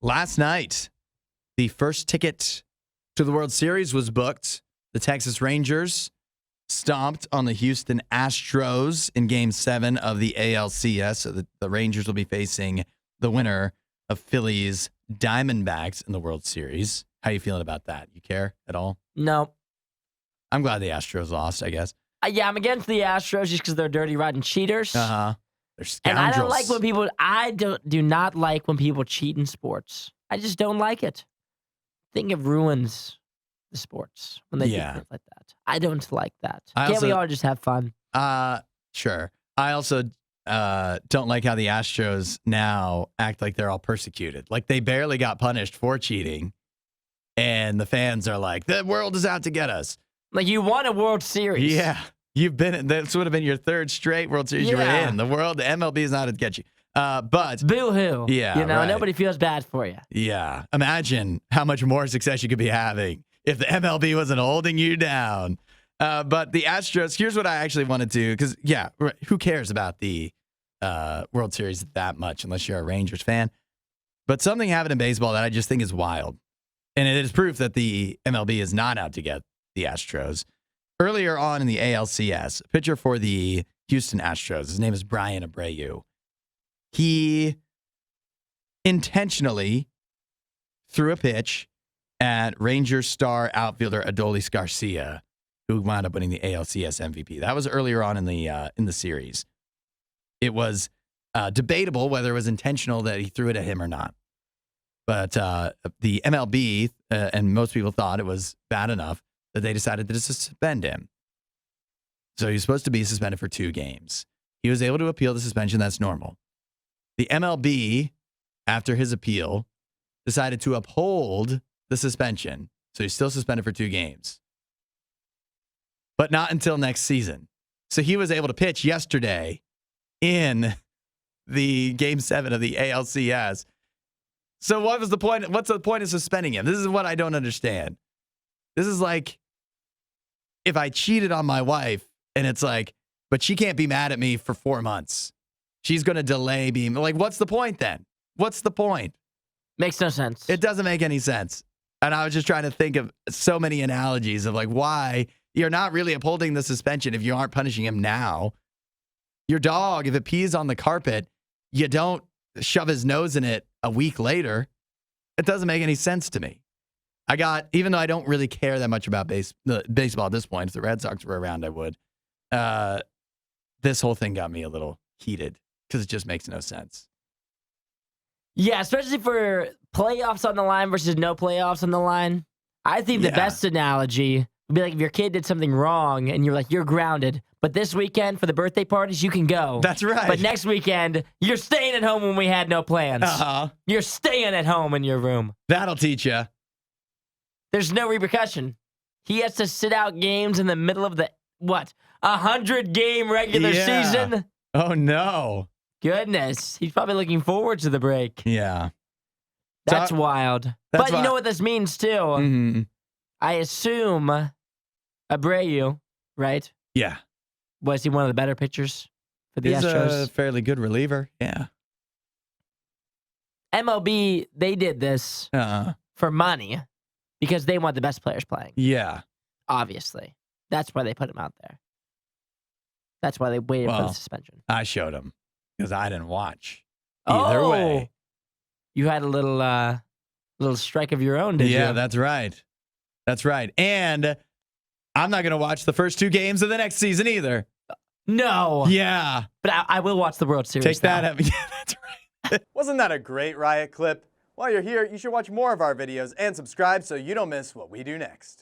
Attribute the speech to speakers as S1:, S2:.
S1: Last night, the first ticket to the World Series was booked. The Texas Rangers stomped on the Houston Astros in Game 7 of the ALCS. So the Rangers will be facing the winner of Phillies Diamondbacks in the World Series. How you feeling about that? You care at all?
S2: No.
S1: I'm glad the Astros lost, I guess.
S2: Yeah, I'm against the Astros just because they're dirty, rotten cheaters.
S1: Uh-huh. They're scoundrels.
S2: And I don't like when people, do not like when people cheat in sports. I just don't like it. I think it ruins the sports when they do things like that. I don't like that. Can't we all just have fun?
S1: Sure. I also don't like how the Astros now act like they're all persecuted. Like they barely got punished for cheating. And the fans are like, the world is out to get us.
S2: Like you won a World Series.
S1: Yeah. This would have been your third straight World Series you were in. The MLB is not out to get you. But
S2: boo-hoo.
S1: Yeah,
S2: right.
S1: Nobody
S2: feels bad for you.
S1: Yeah. Imagine how much more success you could be having if the MLB wasn't holding you down. But the Astros, here's what I actually want to do. Because, who cares about the World Series that much unless you're a Rangers fan? But something happened in baseball that I just think is wild. And it is proof that the MLB is not out to get the Astros. Earlier on in the ALCS, a pitcher for the Houston Astros, his name is Brian Abreu. He intentionally threw a pitch at Rangers star outfielder Adolis Garcia, who wound up winning the ALCS MVP. That was earlier on in the series. It was debatable whether it was intentional that he threw it at him or not. But the MLB and most people thought it was bad enough that they decided to suspend him. So he's supposed to be suspended for 2 games. He was able to appeal the suspension. That's normal. The MLB, after his appeal, decided to uphold the suspension. So he's still suspended for 2 games. But not until next season. So he was able to pitch yesterday in the Game 7 of the ALCS. So what was the point? What's the point of suspending him? This is what I don't understand. This is like if I cheated on my wife and it's like, but she can't be mad at me for 4 months. She's going to delay being like, what's the point then? What's the point?
S2: Makes no sense.
S1: It doesn't make any sense. And I was just trying to think of so many analogies of like why you're not really upholding the suspension if you aren't punishing him now. Your dog, if it pees on the carpet, you don't shove his nose in it a week later. It doesn't make any sense to me. Even though I don't really care that much about baseball at this point, if the Red Sox were around, I would. This whole thing got me a little heated because it just makes no sense.
S2: Yeah, especially for playoffs on the line versus no playoffs on the line. I think the best analogy would be like if your kid did something wrong and you're like, you're grounded. But this weekend for the birthday parties, you can go.
S1: That's right.
S2: But next weekend, you're staying at home when we had no plans.
S1: Uh-huh.
S2: You're staying at home in your room.
S1: That'll teach you.
S2: There's no repercussion. He has to sit out games in the middle of the, 100-game regular season?
S1: Oh, no.
S2: Goodness. He's probably looking forward to the break.
S1: Yeah.
S2: That's wild. But you know what this means, too?
S1: Mm-hmm.
S2: I assume Abreu, right?
S1: Yeah.
S2: Was he one of the better pitchers for the Astros?
S1: He's a fairly good reliever. Yeah.
S2: MLB, they did this for money because they want the best players playing.
S1: Yeah.
S2: Obviously. That's why they put him out there. That's why they waited for the suspension.
S1: I showed him because I didn't watch. Either way.
S2: You had a little strike of your own, did you?
S1: Yeah, that's right. That's right. And I'm not going to watch the first 2 games of the next season either.
S2: No.
S1: Yeah.
S2: But I will watch the World Series.
S1: Take that up. Yeah, that's right.
S3: Wasn't that a great Riot clip? While you're here, you should watch more of our videos and subscribe so you don't miss what we do next.